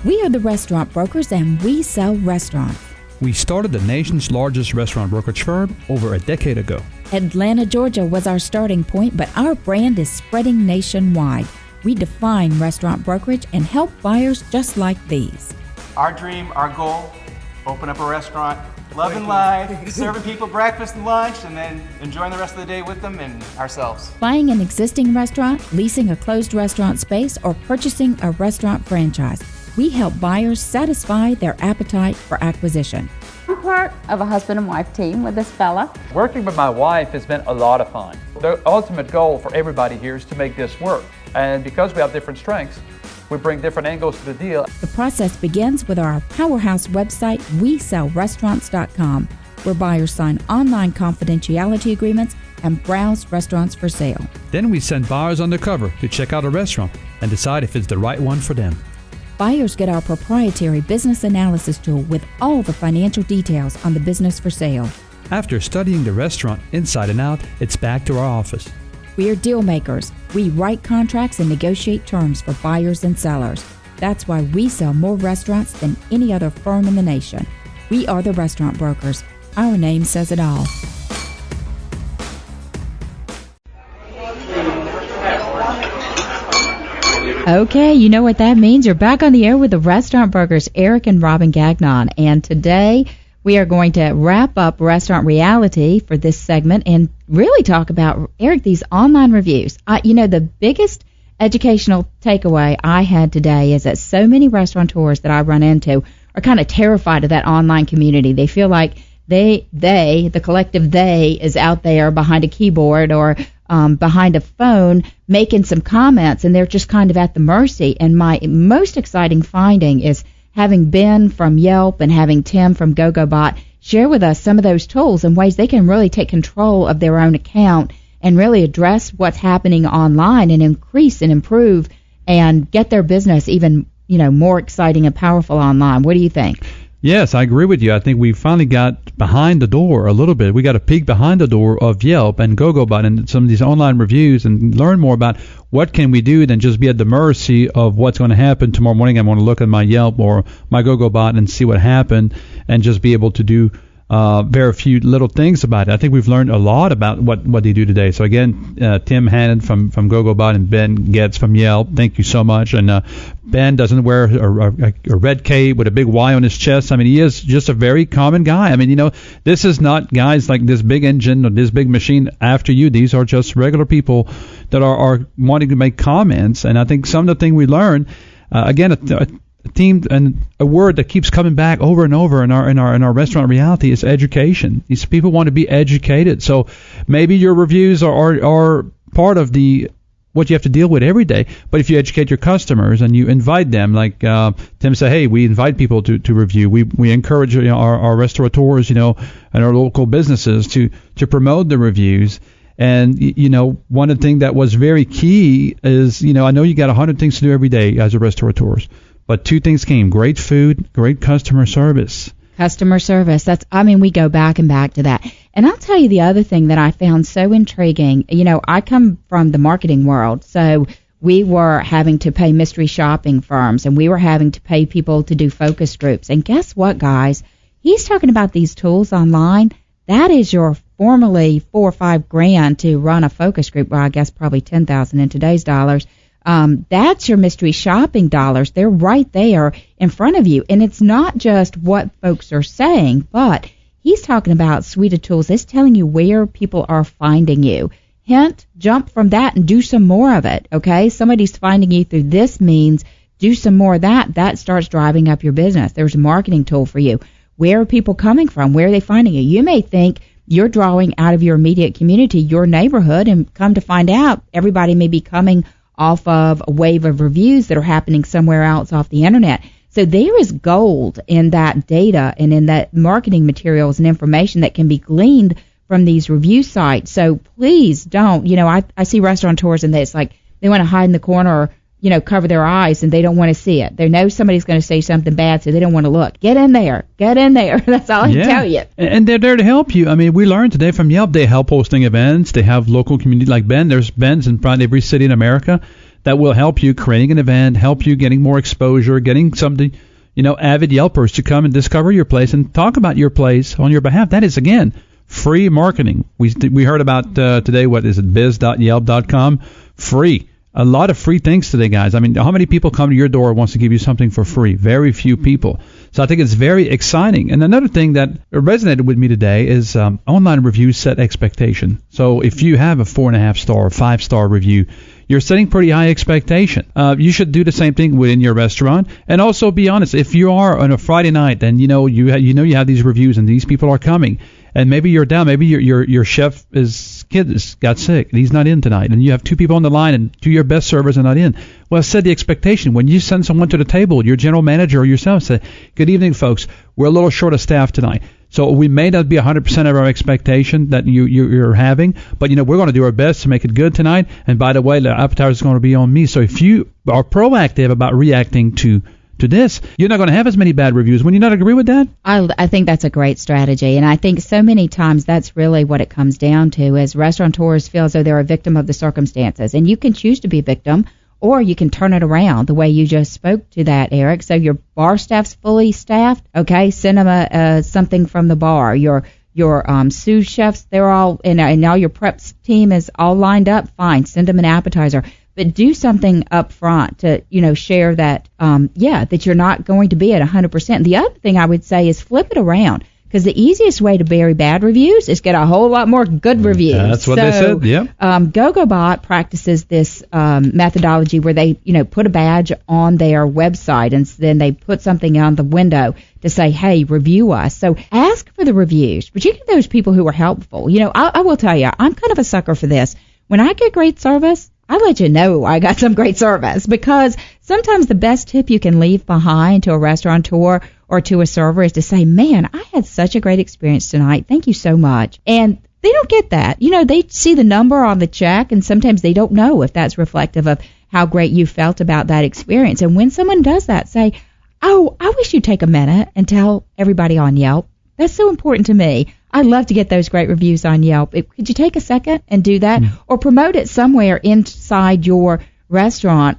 We are the restaurant brokers, and we sell restaurants. We started the nation's largest restaurant brokerage firm over a decade ago. Atlanta, Georgia was our starting point, but our brand is spreading nationwide. We define restaurant brokerage and help buyers just like these. Our dream, our goal, open up a restaurant, loving life, serving people breakfast and lunch, and then enjoying the rest of the day with them and ourselves. Buying an existing restaurant, leasing a closed restaurant space, or purchasing a restaurant franchise, we help buyers satisfy their appetite for acquisition. I'm part of a husband and wife team with this fella. Working with my wife has been a lot of fun. The ultimate goal for everybody here is to make this work. And because we have different strengths, we bring different angles to the deal. The process begins with our powerhouse website, WeSellRestaurants.com, where buyers sign online confidentiality agreements and browse restaurants for sale. Then we send buyers undercover to check out a restaurant and decide if it's the right one for them. Buyers get our proprietary business analysis tool with all the financial details on the business for sale. After studying the restaurant inside and out, it's back to our office. We're deal makers. We write contracts and negotiate terms for buyers and sellers. That's why we sell more restaurants than any other firm in the nation. We are the restaurant brokers. Our name says it all. Okay, you know what that means. You're back on the air with the restaurant brokers, Eric and Robin Gagnon. And today we are going to wrap up restaurant reality for this segment and really talk about, Eric, these online reviews. The biggest educational takeaway I had today is that so many restaurateurs that I run into are kind of terrified of that online community. They feel like the collective they is out there behind a keyboard or behind a phone making some comments, and they're just kind of at the mercy. And my most exciting finding is having Ben from Yelp and having Tim from Gogobot share with us some of those tools and ways they can really take control of their own account and really address what's happening online and increase and improve and get their business even, more exciting and powerful online. What do you think? Yes, I agree with you. I think we finally got behind the door a little bit. We got a peek behind the door of Yelp and Gogobot and some of these online reviews and learn more about what can we do than just be at the mercy of what's going to happen tomorrow morning. I'm going to look at my Yelp or my Gogobot and see what happened and just be able to do very few little things about it. I think we've learned a lot about what they do today. So again, Tim Hannon from Gogobot and Ben Getz from Yelp, thank you so much. And Ben doesn't wear a red cape with a big Y on his chest. I mean, he is just a very common guy. I mean, this is not guys like this big engine or this big machine after you. These are just regular people that are wanting to make comments. And I think some of the things we learn, again, a theme and a word that keeps coming back over and over in our restaurant reality is education. These people want to be educated. So maybe your reviews are part of what you have to deal with every day. But if you educate your customers and you invite them, like Tim said, hey, we invite people to review. We encourage our restaurateurs, and our local businesses to promote the reviews. And, one of the things that was very key is, I know you got 100 things to do every day as a restaurateurs. But two things came: great food, great customer service. Customer service. We go back and back to that. And I'll tell you the other thing that I found so intriguing. I come from the marketing world, so we were having to pay mystery shopping firms, and we were having to pay people to do focus groups. And guess what, guys? He's talking about these tools online. That is your formerly $4 or $5 grand to run a focus group. Well, I guess probably $10,000 in today's dollars. That's your mystery shopping dollars. They're right there in front of you. And it's not just what folks are saying, but he's talking about suite of tools. It's telling you where people are finding you. Hint, jump from that and do some more of it, okay? Somebody's finding you through this means, do some more of that. That starts driving up your business. There's a marketing tool for you. Where are people coming from? Where are they finding you? You may think you're drawing out of your immediate community, your neighborhood, and come to find out everybody may be coming off of a wave of reviews that are happening somewhere else off the internet. So there is gold in that data and in that marketing materials and information that can be gleaned from these review sites. So please don't, I see restaurateurs and it's like they want to hide in the corner or, cover their eyes and they don't want to see it. They know somebody's going to say something bad, so they don't want to look. Get in there. That's all I can tell you. And they're there to help you. I mean, we learned today from Yelp, they help hosting events. They have local community like Ben. There's Ben's in probably every city in America. that will help you creating an event, help you getting more exposure, getting somebody, avid Yelpers to come and discover your place and talk about your place on your behalf. That is, again, free marketing. We heard about today, what is it, biz.yelp.com? Free. A lot of free things today, guys. I mean, how many people come to your door and wants to give you something for free? Very few people. So I think it's very exciting. And another thing that resonated with me today is online reviews set expectation. So if you have a 4.5 star or 5-star review, you're setting pretty high expectation. You should do the same thing within your restaurant. And also be honest, if you are on a Friday night and you have these reviews and these people are coming, and maybe you're down, maybe your chef got sick and he's not in tonight, and you have 2 people on the line and 2 of your best servers are not in. Well, set the expectation. When you send someone to the table, your general manager or yourself, say, good evening, folks. We're a little short of staff tonight. So we may not be 100% of our expectation that you're having, but we're going to do our best to make it good tonight. And by the way, the appetizer is going to be on me. So if you are proactive about reacting to this, you're not going to have as many bad reviews. Would you not agree with that? I think that's a great strategy, and I think so many times that's really what it comes down to, is restaurateurs feel as though they're a victim of the circumstances, and you can choose to be a victim, or you can turn it around the way you just spoke to that, Eric. So your bar staff's fully staffed, okay, send them something from the bar. Your sous chefs, they're all, and now your preps team is all lined up, fine, send them an appetizer. But do something up front to, share that, that you're not going to be at 100%. The other thing I would say is flip it around, because the easiest way to bury bad reviews is get a whole lot more good reviews. That's what they said, yeah. Gogobot practices this methodology where they, put a badge on their website, and then they put something on the window to say, hey, review us. So ask for the reviews, particularly those people who are helpful. I will tell you, I'm kind of a sucker for this. When I get great service, I'll let you know I got some great service, because sometimes the best tip you can leave behind to a restaurateur or to a server is to say, man, I had such a great experience tonight. Thank you so much. And they don't get that. They see the number on the check, and sometimes they don't know if that's reflective of how great you felt about that experience. And when someone does that, say, oh, I wish you'd take a minute and tell everybody on Yelp. That's so important to me. I'd love to get those great reviews on Yelp. Could you take a second and do that? Or promote it somewhere inside your restaurant,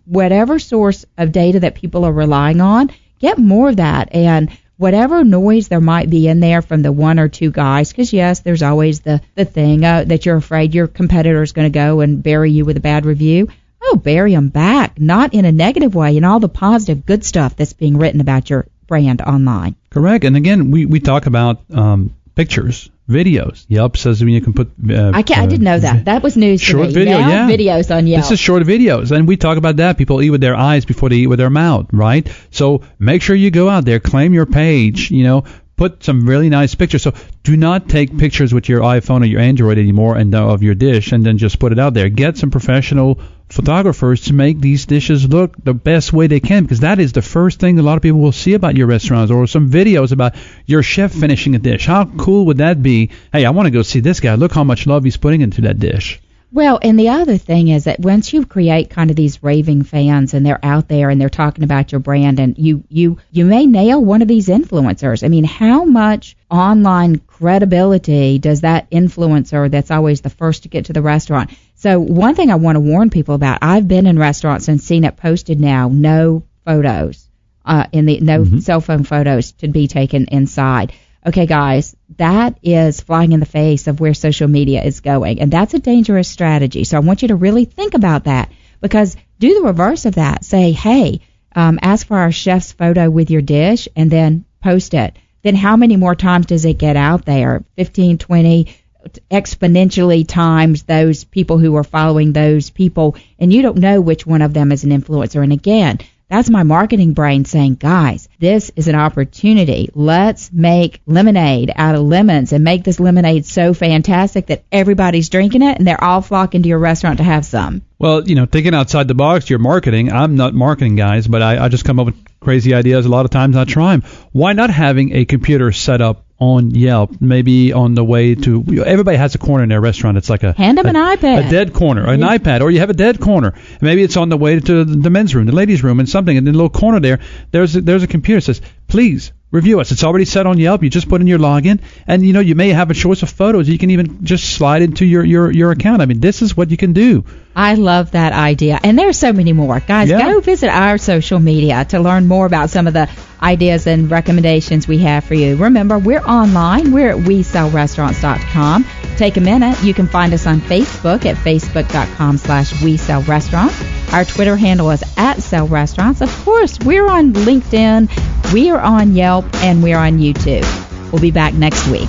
whatever source of data that people are relying on, get more of that. And whatever noise there might be in there from the 1 or 2 guys, because, yes, there's always the thing that you're afraid your competitor is going to go and bury you with a bad review. Oh, bury them back, not in a negative way, in all the positive, good stuff that's being written about your brand online. Correct. And again, we talk about pictures, videos. Yelp says you can put. I didn't know that. That was news to me. Short video, now, yeah. Videos on Yelp. This is short videos, and we talk about that. People eat with their eyes before they eat with their mouth, right? So make sure you go out there, claim your page. Put some really nice pictures. So do not take pictures with your iPhone or your Android anymore and of your dish and then just put it out there. Get some professional photographers to make these dishes look the best way they can, because that is the first thing a lot of people will see about your restaurants, or some videos about your chef finishing a dish. How cool would that be? Hey, I want to go see this guy. Look how much love he's putting into that dish. Well, and the other thing is that once you create kind of these raving fans and they're out there and they're talking about your brand, and you may nail one of these influencers. I mean, how much online credibility does that influencer that's always the first to get to the restaurant? So one thing I want to warn people about, I've been in restaurants and seen it posted now, no photos, cell phone photos to be taken inside. Okay, guys, that is flying in the face of where social media is going, and that's a dangerous strategy. So I want you to really think about that, because do the reverse of that. Say, hey, ask for our chef's photo with your dish and then post it. Then how many more times does it get out there? 15, 20, exponentially times those people who are following those people, and you don't know which one of them is an influencer. And again, that's my marketing brain saying, guys, this is an opportunity. Let's make lemonade out of lemons and make this lemonade so fantastic that everybody's drinking it and they're all flocking to your restaurant to have some. Well, thinking outside the box, your marketing, I'm not marketing, guys, but I just come up with crazy ideas a lot of times. I try them. Why not having a computer set up on Yelp, maybe on the way to, everybody has a corner in their restaurant. It's like hand them an iPad, a dead corner, an iPad, or you have a dead corner. Maybe it's on the way to the men's room, the ladies' room, and something, and in a little corner there's a computer that says, please review us. It's already set on Yelp. You just put in your login, and you may have a choice of photos. You can even just slide into your account. I mean, this is what you can do. I love that idea. And there's so many more. Guys, go visit our social media to learn more about some of the ideas and recommendations we have for you. Remember, we're online. We're at WeSellRestaurants.com. Take a minute. You can find us on Facebook at Facebook.com/WeSellRestaurants. Our Twitter handle is @SellRestaurants. Of course, we're on LinkedIn, we are on Yelp, and we're on YouTube. We'll be back next week.